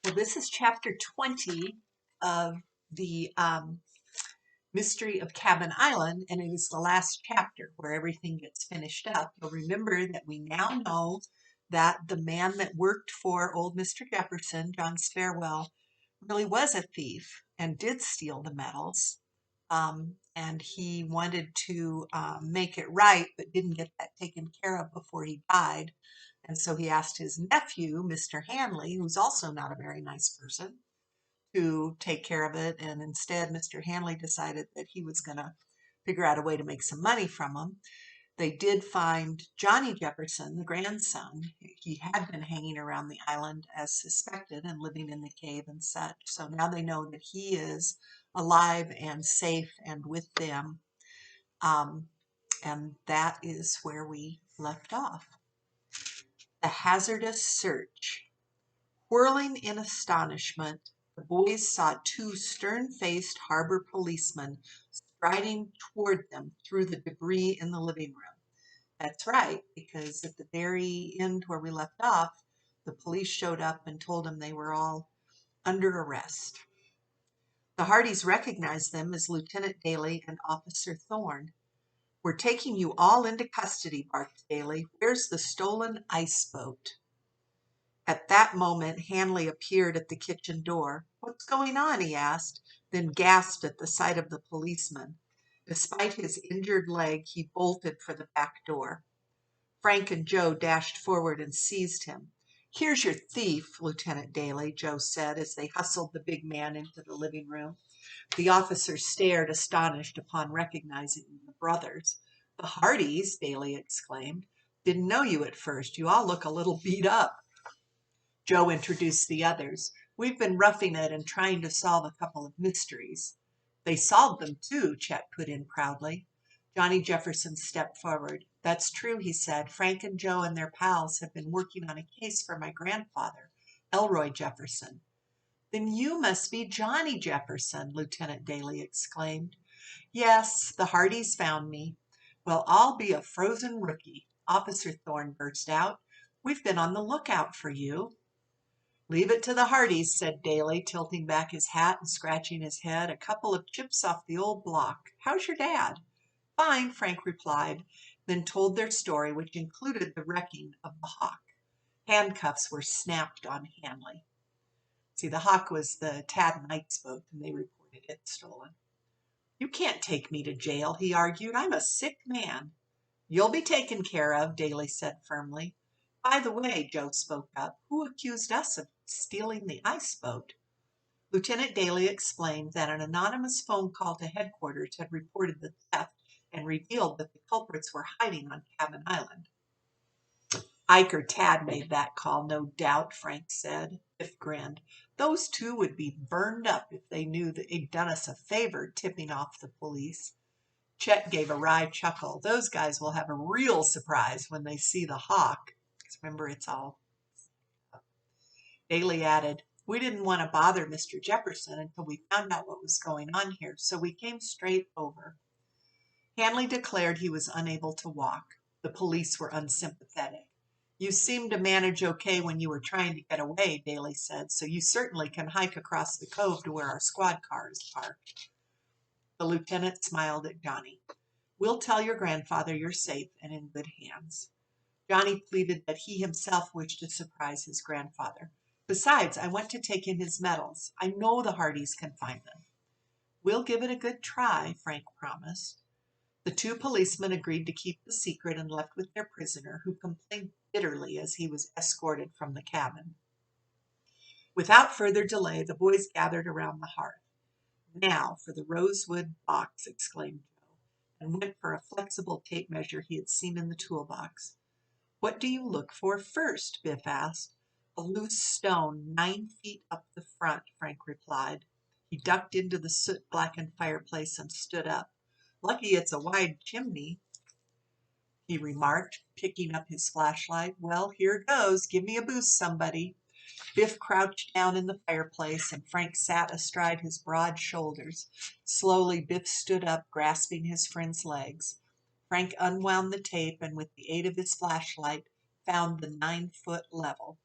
Well, this is chapter 20 of the Mystery of Cabin Island, and it is the last chapter where everything gets finished up. You'll remember that we now know that the man that worked for old Mr. Jefferson, John Sparewell, really was a thief and did steal the medals. And he wanted to make it right, but didn't get that taken care of before he died. And so he asked his nephew, Mr. Hanley, who's also not a very nice person, to take care of it. And instead, Mr. Hanley decided that he was going to figure out a way to make some money from him. They did find Johnny Jefferson, the grandson. He had been hanging around the island as suspected and living in the cave and such. So now they know that he is alive and safe and with them. Um, and that is where we left off. The hazardous search. Whirling in astonishment, the boys saw two stern-faced harbor policemen striding toward them through the debris in the living room. That's right, because at the very end where we left off, the police showed up and told them they were all under arrest. The Hardys recognized them as Lieutenant Daly and Officer Thorne. "We're taking you all into custody," barked Daly. "Where's the stolen ice boat?" At that moment Hanley appeared at the kitchen door. "What's going on?" he asked, then gasped at the sight of the policeman. Despite his injured leg, he bolted for the back door. Frank and Joe dashed forward and seized him. "Here's your thief, Lieutenant Daly," Joe said as they hustled the big man into the living room. The officer stared astonished upon recognizing the brothers. "The Hardys!" Daly exclaimed. "Didn't know you at first. You all look a little beat up." Joe introduced the others. "We've been roughing it and trying to solve a couple of mysteries." "They solved them too," Chet put in proudly. Johnny Jefferson stepped forward. "That's true," he said. "Frank and Joe and their pals have been working on a case for my grandfather, Elroy Jefferson." "Then you must be Johnny Jefferson," Lieutenant Daly exclaimed. "Yes, the Hardys found me." "Well, I'll be a frozen rookie," Officer Thorne burst out. "We've been on the lookout for you." "Leave it to the Hardys," said Daly, tilting back his hat and scratching his head. "A couple of chips off the old block. How's your dad?" "Fine," Frank replied, then told their story, which included the wrecking of the Hawk. Handcuffs were snapped on Hanley. See, the Hawk was the Tad Knight's boat, and they reported it stolen. "You can't take me to jail," he argued. "I'm a sick man." "You'll be taken care of," Daly said firmly. "By the way," Joe spoke up, "who accused us of stealing the ice boat?" Lieutenant Daly explained that an anonymous phone call to headquarters had reported the theft and revealed that the culprits were hiding on Cabin Island. "Ike or Tad made that call, no doubt," Frank said. Biff grinned. "Those two would be burned up if they knew that they'd done us a favor tipping off the police." Chet gave a wry chuckle. "Those guys will have a real surprise when they see the Hawk." Remember, it's all. Daly added, "We didn't want to bother Mr. Jefferson until we found out what was going on here, so we came straight over." Hanley declared he was unable to walk. The police were unsympathetic. "You seemed to manage okay when you were trying to get away," Daly said, "so you certainly can hike across the cove to where our squad car is parked." The lieutenant smiled at Johnny. "We'll tell your grandfather you're safe and in good hands." Johnny pleaded that he himself wished to surprise his grandfather. "Besides, I want to take him his medals. I know the Hardys can find them." "We'll give it a good try," Frank promised. The two policemen agreed to keep the secret and left with their prisoner, who complained bitterly as he was escorted from the cabin. Without further delay, the boys gathered around the hearth. "Now for the rosewood box," exclaimed Joe, and went for a flexible tape measure he had seen in the toolbox. "What do you look for first?" Biff asked. "A loose stone 9 feet up the front," Frank replied. He ducked into the soot-blackened fireplace and stood up. "Lucky it's a wide chimney," he remarked, picking up his flashlight. "Well, here goes. Give me a boost, somebody." Biff crouched down in the fireplace, and Frank sat astride his broad shoulders. Slowly, Biff stood up, grasping his friend's legs. Frank unwound the tape and, with the aid of his flashlight, found the 9-foot level.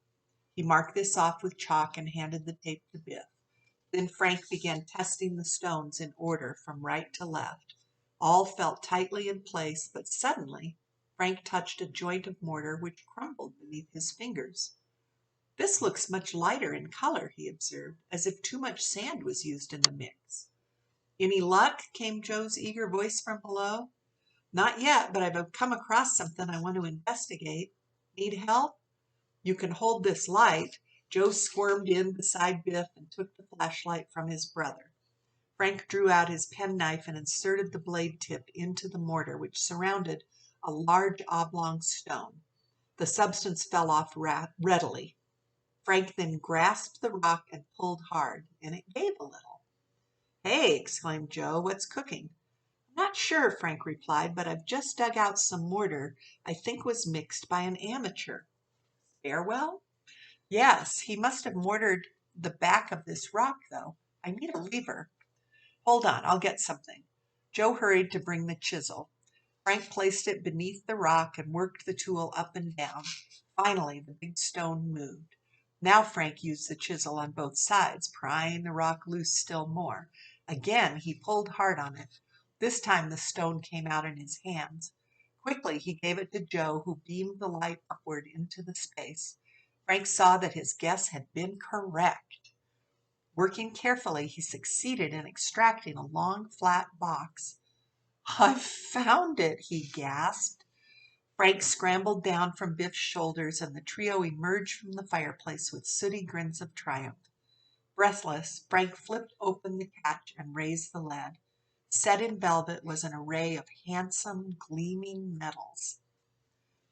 He marked this off with chalk and handed the tape to Biff. Then Frank began testing the stones in order from right to left. All felt tightly in place, but suddenly Frank touched a joint of mortar which crumbled beneath his fingers. "This looks much lighter in color," he observed, "as if too much sand was used in the mix." "Any luck?" came Joe's eager voice from below. "Not yet, but I've come across something I want to investigate. Need help? You can hold this light." Joe squirmed in beside Biff and took the flashlight from his brother. Frank drew out his penknife and inserted the blade tip into the mortar, which surrounded a large oblong stone. The substance fell off readily. Frank then grasped the rock and pulled hard, and it gave a little. "Hey!" exclaimed Joe, "what's cooking?" "I'm not sure," Frank replied, "but I've just dug out some mortar I think was mixed by an amateur." "Farewell?" "Yes, he must have mortared the back of this rock, though. I need a lever." "Hold on, I'll get something." Joe hurried to bring the chisel. Frank placed it beneath the rock and worked the tool up and down. Finally, the big stone moved. Now Frank used the chisel on both sides, prying the rock loose still more. Again he pulled hard on it. This time the stone came out in his hands. Quickly he gave it to Joe, who beamed the light upward into the space. Frank saw that his guess had been correct. Working carefully, he succeeded in extracting a long, flat box. "I've found it," he gasped. Frank scrambled down from Biff's shoulders, and the trio emerged from the fireplace with sooty grins of triumph. Breathless, Frank flipped open the catch and raised the lid. Set in velvet was an array of handsome, gleaming metals.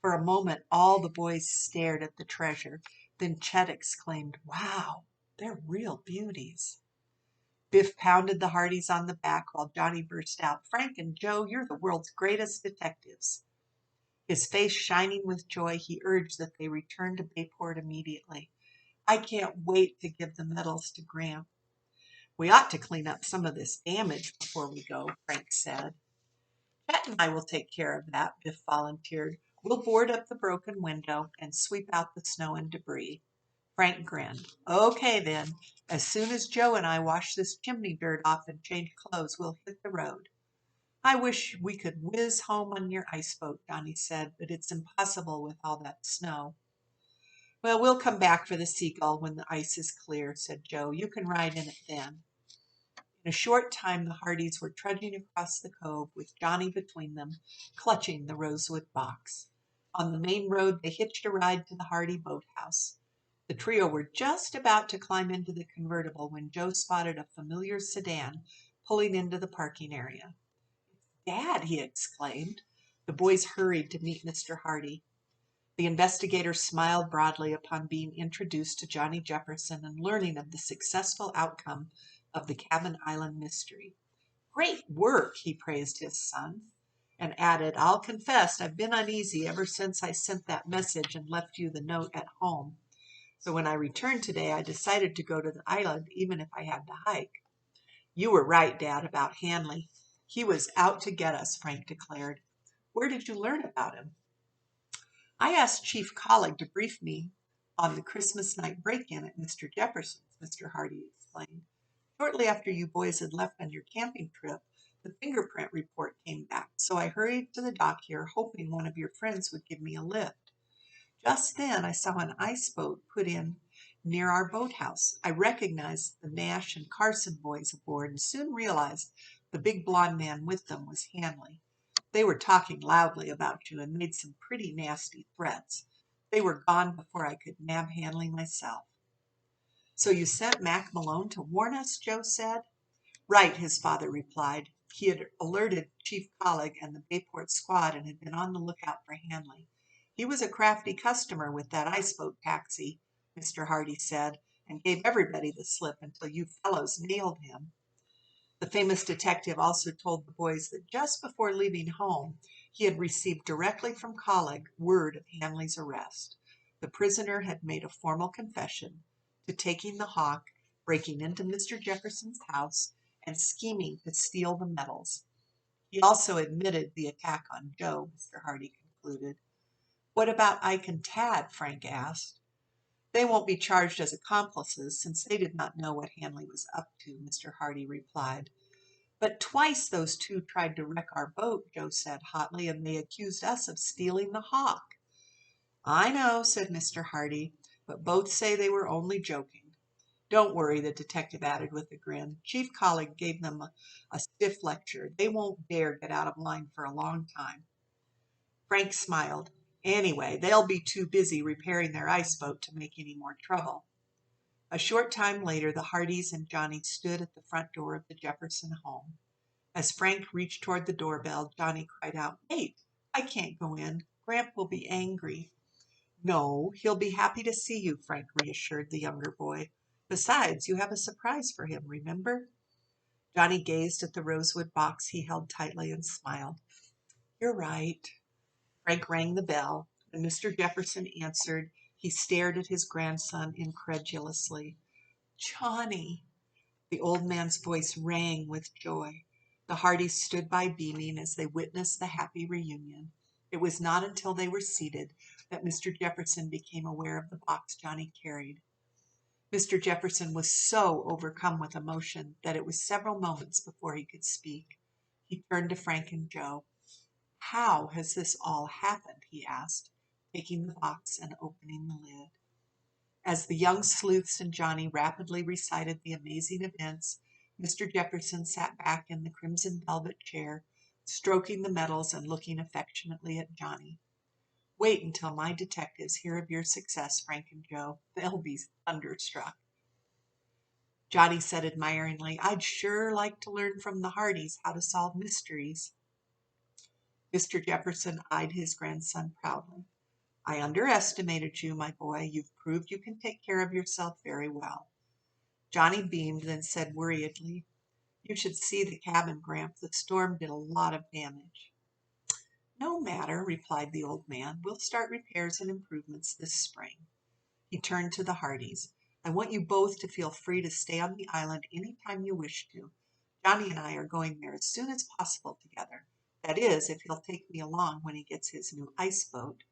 For a moment all the boys stared at the treasure. Then Chet exclaimed, "Wow, they're real beauties." Biff pounded the Hardys on the back while Johnny burst out, "Frank and Joe, you're the world's greatest detectives." His face shining with joy, he urged that they return to Bayport immediately. "I can't wait to give the medals to Graham." "We ought to clean up some of this damage before we go," Frank said. "Chet and I will take care of that," Biff volunteered. "We'll board up the broken window and sweep out the snow and debris." Frank grinned. "Okay, then. As soon as Joe and I wash this chimney dirt off and change clothes, we'll hit the road." "I wish we could whiz home on your ice boat," Johnny said, "but it's impossible with all that snow." "Well, we'll come back for the Seagull when the ice is clear," said Joe. "You can ride in it then." In a short time the Hardys were trudging across the cove with Johnny between them, clutching the rosewood box. On the main road they hitched a ride to the Hardy boathouse. The trio were just about to climb into the convertible when Joe spotted a familiar sedan pulling into the parking area. "Dad!" he exclaimed. The boys hurried to meet Mr. Hardy. The investigator smiled broadly upon being introduced to Johnny Jefferson and learning of the successful outcome of the Cabin Island mystery. "Great work!" he praised his son, and added, "I'll confess I've been uneasy ever since I sent that message and left you the note at home. So when I returned today, I decided to go to the island even if I had to hike." "You were right, Dad, about Hanley. He was out to get us," Frank declared. "Where did you learn about him?" "I asked Chief Collig to brief me on the Christmas night break-in at Mr. Jefferson's," Mr. Hardy explained. "Shortly after you boys had left on your camping trip, the fingerprint report came back, so I hurried to the dock here, hoping one of your friends would give me a lift. Just then I saw an ice boat put in near our boathouse. I recognized the Nash and Carson boys aboard and soon realized the big blond man with them was Hanley. They were talking loudly about you and made some pretty nasty threats. They were gone before I could nab Hanley myself." "So you sent Mac Malone to warn us?" Joe said. "Right," his father replied. He had alerted Chief Collig and the Bayport squad and had been on the lookout for Hanley. "He was a crafty customer with that ice boat taxi," Mr. Hardy said, "and gave everybody the slip until you fellows nailed him." The famous detective also told the boys that just before leaving home he had received directly from Collig word of Hanley's arrest. The prisoner had made a formal confession to taking the Hawk, breaking into Mr. Jefferson's house, and scheming to steal the medals. He also admitted the attack on Joe, Mr. Hardy concluded. "What about Ike and Tad?" Frank asked. They won't be charged as accomplices, since they did not know what Hanley was up to, Mr. Hardy replied. But twice those two tried to wreck our boat, Joe said hotly, and they accused us of stealing the Hawk. I know, said Mr. Hardy, but both say they were only joking. Don't worry, the detective added with a grin. Chief Collig gave them a stiff lecture. They won't dare get out of line for a long time. Frank smiled. Anyway, they'll be too busy repairing their ice boat to make any more trouble. A short time later, the Hardys and Johnny stood at the front door of the Jefferson home. As Frank reached toward the doorbell, Johnny cried out, Wait, I can't go in. Gramp will be angry. No, he'll be happy to see you, Frank reassured the younger boy. Besides, you have a surprise for him, remember? Johnny gazed at the rosewood box he held tightly and smiled. You're right. Frank rang the bell. When Mr. Jefferson answered, he stared at his grandson incredulously. Johnny! The old man's voice rang with joy. The Hardys stood by beaming as they witnessed the happy reunion. It was not until they were seated that Mr. Jefferson became aware of the box Johnny carried. Mr. Jefferson was so overcome with emotion that it was several moments before he could speak. He turned to Frank and Joe. How has this all happened? He asked, taking the box and opening the lid. As the young sleuths and Johnny rapidly recited the amazing events, Mr. Jefferson sat back in the crimson velvet chair, stroking the metals and looking affectionately at Johnny. Wait until my detectives hear of your success, Frank and Joe. They'll be thunderstruck. Johnny said admiringly, I'd sure like to learn from the Hardys how to solve mysteries. Mr. Jefferson eyed his grandson proudly. I underestimated you, my boy. You've proved you can take care of yourself very well. Johnny beamed, then said worriedly, You should see the cabin, Gramp. The storm did a lot of damage. No matter, replied the old man. We'll start repairs and improvements this spring. He turned to the Hardys. I want you both to feel free to stay on the island any time you wish to. Johnny and I are going there as soon as possible together. That is, if he'll take me along when he gets his new ice boat.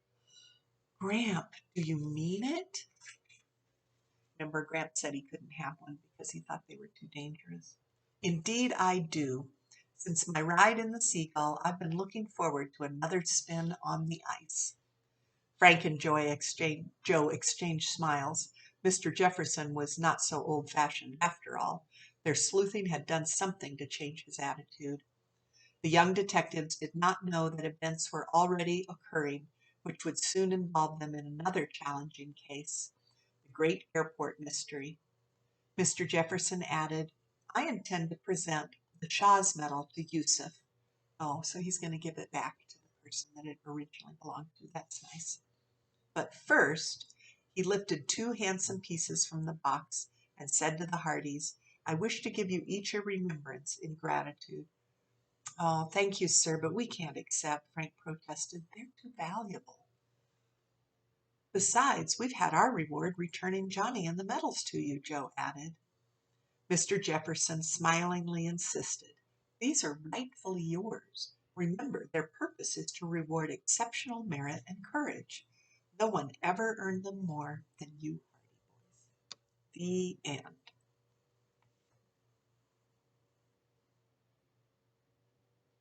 Gramp, do you mean it? Remember, Gramp said he couldn't have one because he thought they were too dangerous. Indeed, I do. Since my ride in the Seagull, I've been looking forward to another spin on the ice. Frank and Joe exchanged smiles. Mr. Jefferson was not so old-fashioned after all. Their sleuthing had done something to change his attitude. The young detectives did not know that events were already occurring, which would soon involve them in another challenging case, the great airport mystery. Mr. Jefferson added, I intend to present the Shaw's Medal to Yusuf. Oh, so he's going to give it back to the person that it originally belonged to. That's nice. But first, he lifted two handsome pieces from the box and said to the Hardys, I wish to give you each a remembrance in gratitude. Oh, thank you, sir, but we can't accept, Frank protested. They're too valuable. Besides, we've had our reward returning Johnny and the medals to you, Joe added. Mr. Jefferson smilingly insisted. These are rightfully yours. Remember, their purpose is to reward exceptional merit and courage. No one ever earned them more than you, Hardy boys. The end.